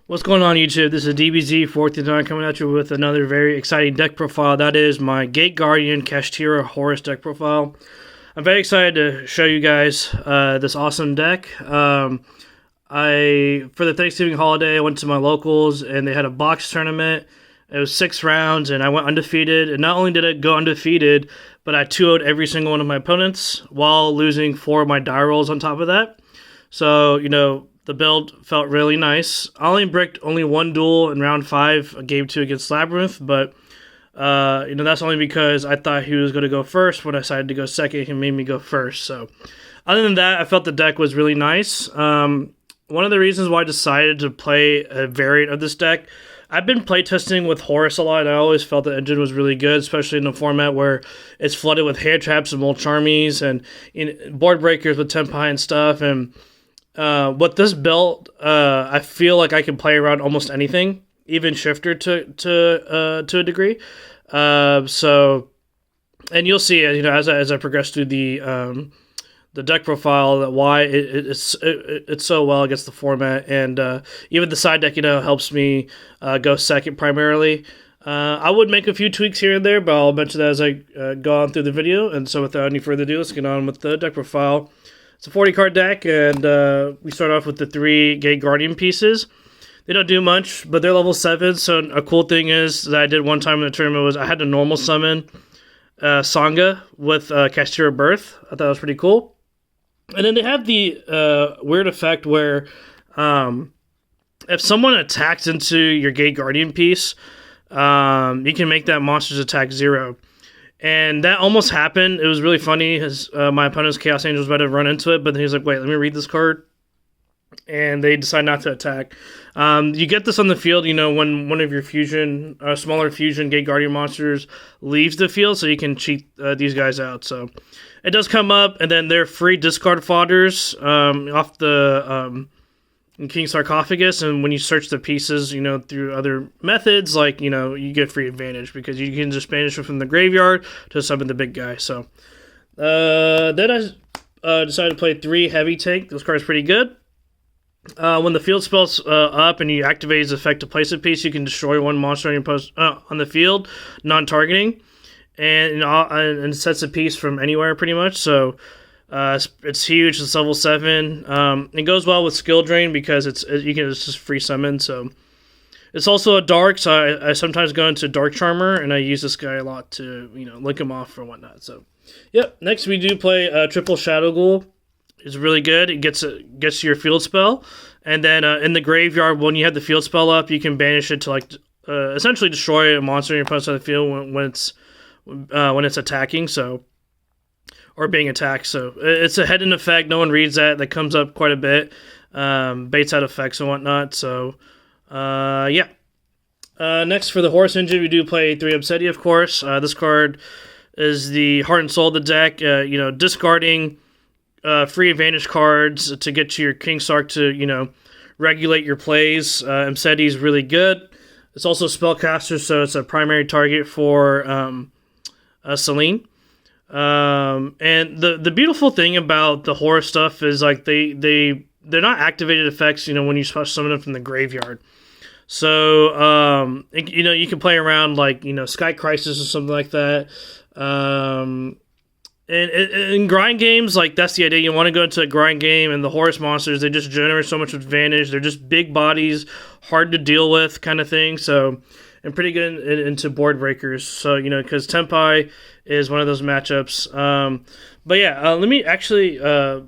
What's going on, YouTube? This is DBZ439 coming at you with another very exciting deck profile. That is my Gate Guardian Kashtira Horus deck profile. I'm very excited to show you guys this awesome deck. For the Thanksgiving holiday, I went to my locals and they had a box tournament. It was 6 rounds and I went undefeated. And not only did I go undefeated, but I 2-0'd every single one of my opponents while losing 4 of my die rolls on top of that. So, you know, the build felt really nice. I only bricked one duel in round 5, game 2 against Labrynth, but you know, that's only because I thought he was going to go first. When I decided to go second, he made me go first. So other than that, I felt the deck was really nice. One of the reasons why I decided to play a variant of this deck, I've been playtesting with Horus a lot, and I always felt the engine was really good, especially in a format where it's flooded with hand traps and Mulcharmies and board breakers with Tempai and stuff. And with this build, I feel like I can play around almost anything, even Shifter to a degree. So, and you'll see, you know, as I progress through the deck profile, that why it's so well against the format, and even the side deck, you know, helps me go second primarily. I would make a few tweaks here and there, but I'll mention that as I go on through the video. And so, without any further ado, let's get on with the deck profile. It's a 40-card deck, and we start off with the 3 Gate Guardian pieces. They don't do much, but they're level 7, so a cool thing is that I did one time in the tournament was I had to normal summon Sanga with Kashtira Birth. I thought it was pretty cool. And then they have the weird effect where if someone attacks into your Gate Guardian piece, you can make that monster's attack 0. And that almost happened. It was really funny because my opponent's Chaos Angel was about to run into it, but then he was like, wait, let me read this card. And they decide not to attack. You get this on the field, you know, when one of your fusion, smaller fusion Gate Guardian monsters leaves the field, so you can cheat these guys out. So it does come up, and then they're free discard fodders off the King Sarcophagus, and when you search the pieces, you know, through other methods, like, you know, you get free advantage because you can just banish them from the graveyard to summon the big guy. So then I decided to play 3 heavy tank. This card's pretty good. When the field spell's up and you activate his effect to place a piece, you can destroy one monster on your post on the field, non-targeting, and you know, and it sets a piece from anywhere pretty much. So it's huge. It's level 7. It goes well with skill drain because it's just free summon. So it's also a dark. So I sometimes go into Dark Charmer, and I use this guy a lot to, you know, lick him off or whatnot. So yep. Next we do play triple Shadow Ghoul. It's really good. It gets your field spell, and then in the graveyard, when you have the field spell up, you can banish it to like essentially destroy a monster in your opponent's on the field when it's attacking. So, or being attacked. So it's a hidden effect. No one reads that. That comes up quite a bit. Baits out effects and whatnot. So yeah. Next for the Horus engine, we do play 3 Imsety, of course. This card is the heart and soul of the deck. You know, discarding free advantage cards to get to your King Sark to, you know, regulate your plays. Imsety is really good. It's also a spellcaster, so it's a primary target for Selene. And the beautiful thing about the Horus stuff is like they're not activated effects, you know, when you summon them from the graveyard. So you know, you can play around like, you know, Sky Crisis or something like that. And in grind games, like, that's the idea. You want to go into a grind game, and the Horus monsters, they just generate so much advantage. They're just big bodies, hard to deal with kind of thing. So, and pretty good into board breakers. So, you know, because Tempai is one of those matchups. But yeah, let me actually,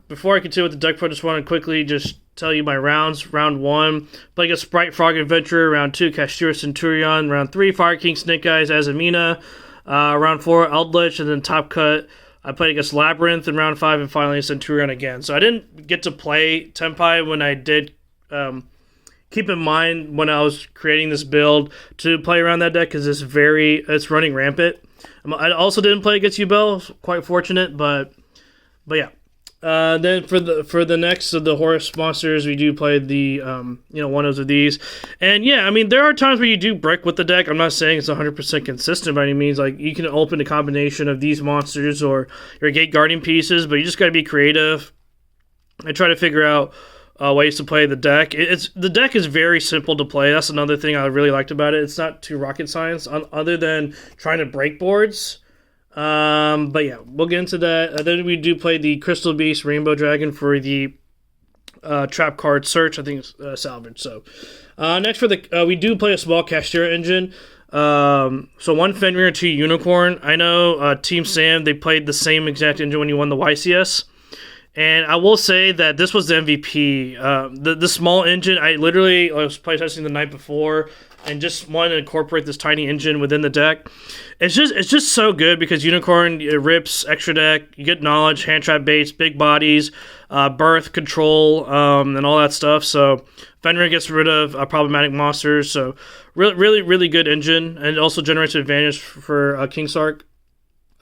before I continue with the deck pro, I just want to quickly just tell you my rounds. Round 1, playing a Spright Frog Adventurer. Round 2, Kashtira Centurion. Round 3, Fire King Snake Eyes, Azamina. Round 4, Eldlich, and then top cut, I played against Labyrinth in round 5, and finally Centurion again. So I didn't get to play Tempai when I did. Keep in mind when I was creating this build to play around that deck because it's running rampant. I also didn't play against Ubel, quite fortunate, but yeah. Then for the next of the Horus monsters, we do play the you know, one of these, and yeah, I mean, there are times where you do brick with the deck. I'm not saying it's 100% consistent by any means. Like, you can open a combination of these monsters or your Gate Guardian pieces, but you just got to be creative and try to figure out ways to play the deck. The deck is very simple to play. That's another thing I really liked about it. It's not too rocket science, other than trying to break boards. But yeah, we'll get into that. Then we do play the Crystal Beast Rainbow Dragon for the trap card search. I think it's salvage. So next for the we do play a small Kashtira engine. So 1 Fenrir, 2 Unicorn. I know Team Sam, they played the same exact engine when you won the YCS. And I will say that this was the MVP. The small engine, I was playtesting the night before and just wanted to incorporate this tiny engine within the deck. It's just so good because Unicorn, it rips extra deck, you get knowledge, hand trap baits, big bodies, birth, control, and all that stuff. So Fenrir gets rid of problematic monsters. So really good engine, and it also generates advantage for King Sark.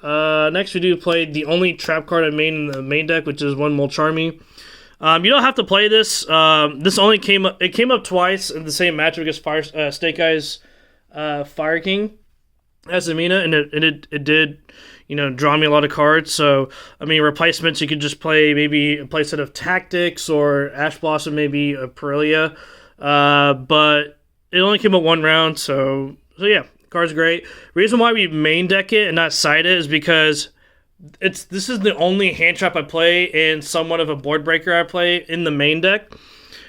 Next we do play the only trap card I made in the main deck, which is 1 Mulcharmy. You don't have to play this. This only came up twice in the same matchup against Snake Eyes Fire King Azamina, and it did, draw me a lot of cards. So I mean, replacements, you could just play maybe a playset of Tactics or Ash Blossom, maybe a Perilia, but it only came up 1 round. So yeah. Card's great. Reason why we main deck it and not side it is because this is the only hand trap I play and somewhat of a board breaker I play in the main deck.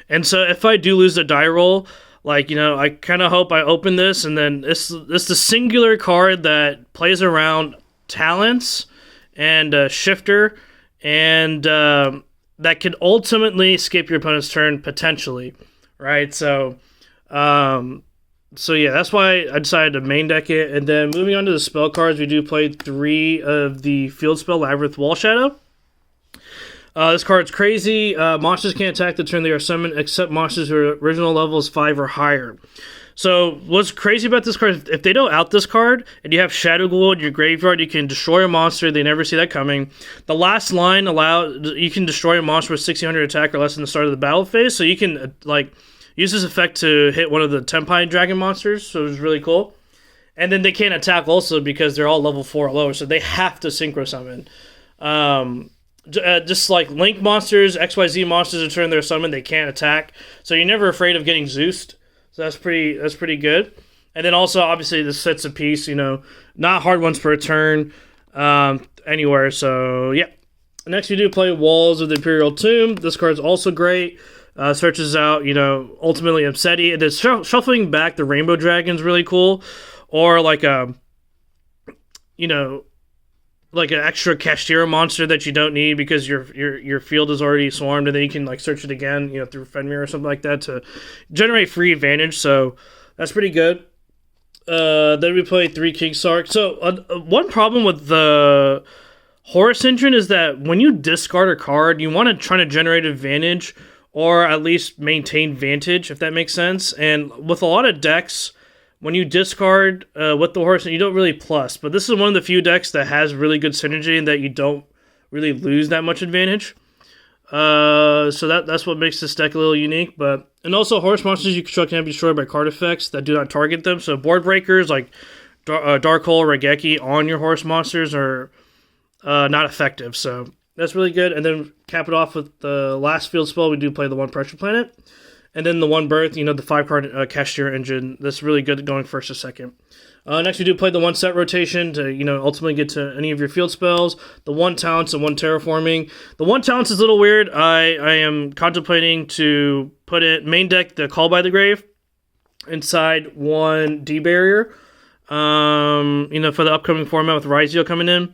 And so if I do lose the die roll, I kind of hope I open this, and then it's the singular card that plays around talents and shifter, and that could ultimately skip your opponent's turn potentially, right? So yeah, that's why I decided to main deck it. And then moving on to the spell cards, we do play 3 of the field spell Labyrinth Wall Shadow. This card's crazy. Monsters can't attack the turn they are summoned, except monsters whose original level is 5 or higher. So what's crazy about this card, if they don't out this card, and you have Shadow Ghoul in your graveyard, you can destroy a monster. They never see that coming. The last line you can destroy a monster with 1600 attack or less in the start of the battle phase. So you can, use this effect to hit one of the Tempine Dragon monsters, so it's really cool. And then they can't attack also because they're all level 4 or lower, so they have to Synchro Summon. Just like Link monsters, XYZ monsters that turn their summon, they can't attack. So you're never afraid of getting Zeused. So that's pretty good. And then also, obviously, this sets a piece, not hard ones per turn anywhere. So, yeah. Next, we do play Walls of the Imperial Tomb. This card's also great. Searches out, ultimately Imsety. And then shuffling back the Rainbow Dragon's really cool. Or like an extra Kashtira monster that you don't need because your field is already swarmed, and then you can search it again, through Fenrir or something like that to generate free advantage. So that's pretty good. Then we play 3 King Sark. So one problem with the Horus engine is that when you discard a card, you want to try to generate advantage, or at least maintain vantage, if that makes sense. And with a lot of decks, when you discard with the Horus, you don't really plus. But this is one of the few decks that has really good synergy and that you don't really lose that much advantage. So that's what makes this deck a little unique. And also, Horus monsters you control can be destroyed by card effects that do not target them. So board breakers like Dark Hole, Regeki on your Horus monsters are not effective. So that's really good. And then cap it off with the last field spell. We do play the 1 Pressure Planet. And then the 1 Birth, the 5-card Kashtira engine. That's really good going first to second. Next, we do play the 1 set rotation to, ultimately get to any of your field spells. The 1 Talents and 1 Terraforming. The 1 Talents is a little weird. I am contemplating to put it main deck the Call by the Grave inside 1 D-Barrier. For the upcoming format with Wraitsoth coming in.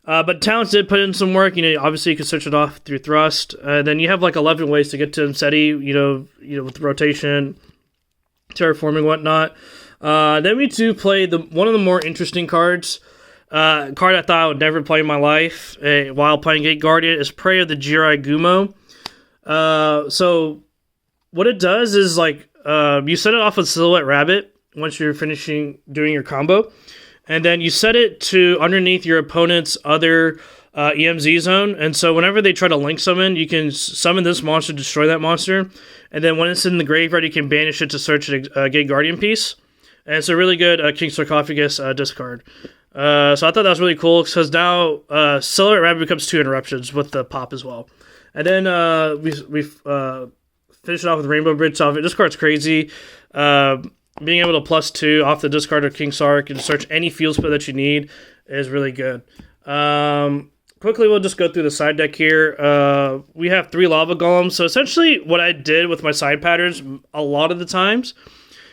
But Talents did put in some work. Obviously you can switch it off through Thrust. Then you have 11 ways to get to Imsety, with rotation, Terraforming, whatnot. Then we do play one of the more interesting cards. Card I thought I would never play in my life while playing Gate Guardian is Prey of the Jirai Gumo. So what it does is you set it off with Silhouette Rabbit once you're finishing doing your combo. And then you set it to underneath your opponent's other EMZ zone. And so whenever they try to link summon, you can summon this monster, destroy that monster. And then when it's in the graveyard, you can banish it to search a Gate Guardian piece. And it's a really good King Sarcophagus discard. So I thought that was really cool because now Silhouette Rabbit becomes 2 interruptions with the pop as well. And then we finish it off with Rainbow Bridge off it. This card's crazy. Being able to +2 off the discard of King Sark and search any field spell that you need is really good. Quickly, we'll just go through the side deck here. We have 3 Lava Golems. So essentially what I did with my side patterns a lot of the times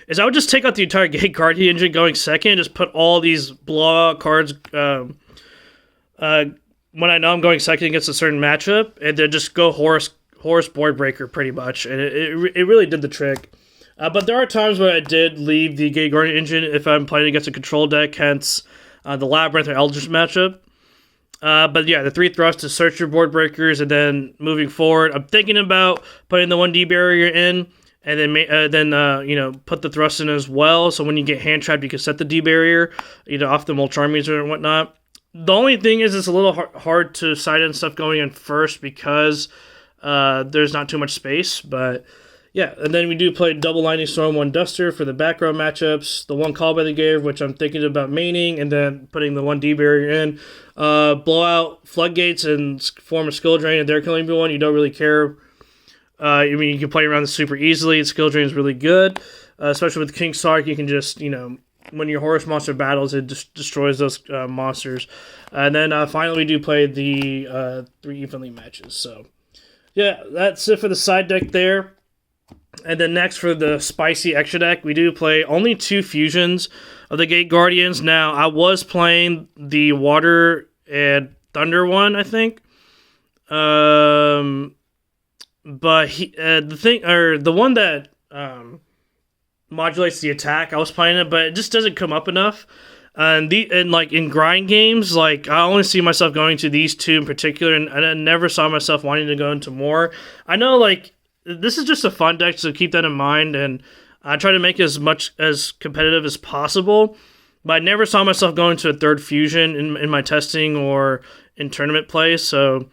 is I would just take out the entire Gate Guardian engine going second and just put all these blowout cards when I know I'm going second against a certain matchup, and then just go Horus Board Breaker pretty much. And it really did the trick. But there are times where I did leave the Gate Guardian engine if I'm playing against a control deck, hence the Labyrinth or Eldlich matchup. But yeah, the 3 thrusts to search your board breakers, and then moving forward, I'm thinking about putting the 1D barrier in, and then put the thrust in as well. So when you get hand trapped, you can set the D barrier, off the Mulcharmies or whatnot. The only thing is, it's a little hard to side in stuff going in first because there's not too much space. But yeah, and then we do play double Lightning Storm, 1 Duster for the background matchups, the 1 Call by the Grave, which I'm thinking about maining, and then putting the 1D barrier in. Blow out Floodgates and form a Skill Drain, and they're killing everyone. You don't really care. You can play around this super easily. Skill Drain is really good, especially with King Sark. You can just, when your Horus monster battles, it just destroys those monsters. And then finally, we do play the 3 evenly matches. So, yeah, that's it for the side deck there. And then next for the spicy extra deck, we do play only 2 fusions of the Gate Guardians. Now, I was playing the Water and Thunder one, I think. But the one that modulates the attack, I was playing it, but it just doesn't come up enough. And in grind games, I only see myself going to these 2 in particular, and I never saw myself wanting to go into more. I know this is just a fun deck, so keep that in mind, and I try to make it as much as competitive as possible. But I never saw myself going to a 3rd fusion in my testing or in tournament play. So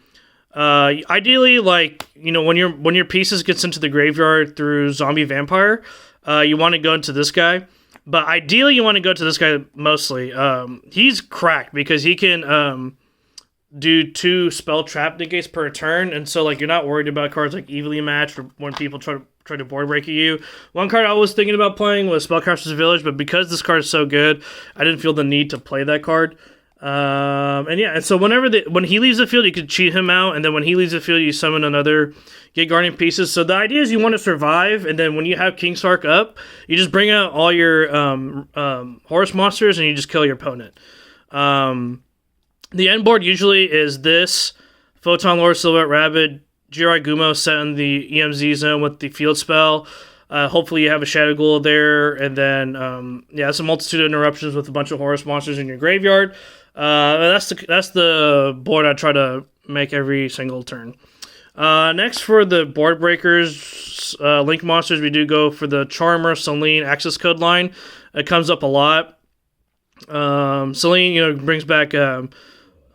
ideally, when your pieces gets into the graveyard through Zombie Vampire, you want to go into this guy. But ideally, you want to go to this guy mostly. He's cracked because he can do 2 spell trap negates per turn, and so you're not worried about cards like Evenly Matched or when people try to board break you. One card I was thinking about playing was Spellcaster's Village, but because this card is so good, I didn't feel the need to play that card. And so when he leaves the field, you could cheat him out, and then when he leaves the field, you summon another Gate Guardian pieces. So the idea is you want to survive, and then when you have King Sark up, you just bring out all your Horus monsters, and you just kill your opponent. The end board usually is this: Photon Lord, Silhouette Rabbit, Jirai Gumo set in the EMZ zone with the field spell. Hopefully you have a Shadow Ghoul there, and then it's a multitude of interruptions with a bunch of Horus monsters in your graveyard. That's the board I try to make every single turn. Next for the board breakers, Link monsters, we do go for the Charmer, Selene, Access Code line. It comes up a lot. Selene, brings back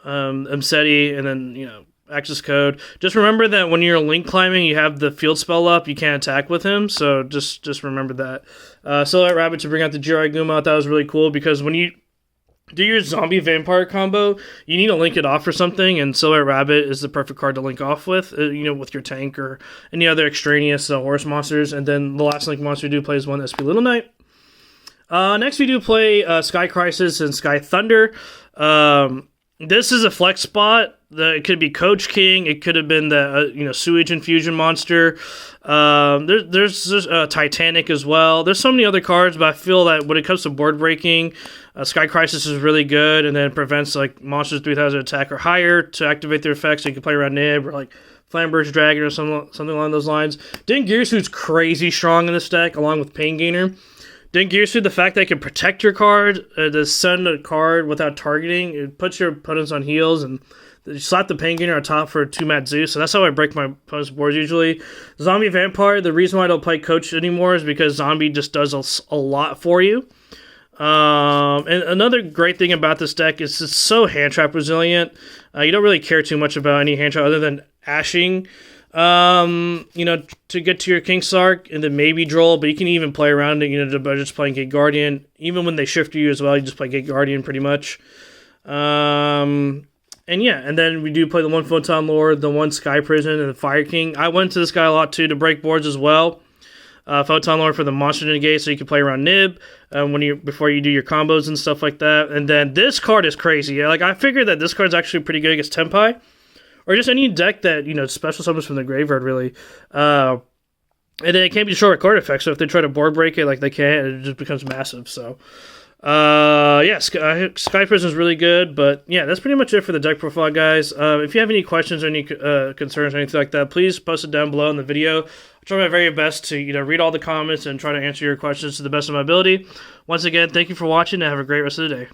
Imsety, and then, access code. Just remember that when you're link climbing, you have the field spell up, you can't attack with him, so just remember that. Silhouette Rabbit to bring out the Jirai Gumo, I thought was really cool, because when you do your zombie vampire combo, you need to link it off for something, and Silhouette Rabbit is the perfect card to link off with, with your tank or any other extraneous Horus monsters. And then the last link monster we do play is one SP Little Knight. Next we do play Sky Crisis and Sky Thunder. This is a flex spot. It could be Coach King. It could have been the Suijin fusion monster. There's Titanic as well. There's so many other cards, but I feel that when it comes to board breaking, Sky Crisis is really good, and then it prevents monsters 3,000 attack or higher to activate their effects. So you can play around Nib or Flamberge Dragon or something along those lines. Dingirsu's crazy strong in this deck, along with Pain Gainer. Dingirsu, the fact that it can protect your card, to send a card without targeting, it puts your opponents on heels, and you slap the Pain Gainer on top for 2 ZEUS, so that's how I break my opponent's boards usually. Zombie Vampire, the reason why I don't play Coach anymore is because Zombie just does a lot for you. And another great thing about this deck is it's so hand trap resilient. You don't really care too much about any hand trap other than ashing, to get to your King Sark and then maybe Droll, but you can even play around it, by just playing Gate Guardian. Even when they shift you as well, you just play Gate Guardian pretty much. And yeah, and then we do play the 1 Photon Lord, the 1 Sky Prison, and the Fire King. I went to this guy a lot too to break boards as well. Photon Lord for the monster negate, so you can play around Nib before you do your combos and stuff like that. And then this card is crazy. Like, I figured that this card's actually pretty good against Tempai, or just any deck that, you know, special summons from the graveyard, really. And then it can't be short card effect, so if they try to board break it like they can, it just becomes massive. So yeah, Sky Prison is really good, but yeah, that's pretty much it for the deck profile, guys. If you have any questions or any concerns or anything like that, please post it down below in the video. I'll try my very best to, you know, read all the comments and try to answer your questions to the best of my ability. Once again, thank you for watching and have a great rest of the day.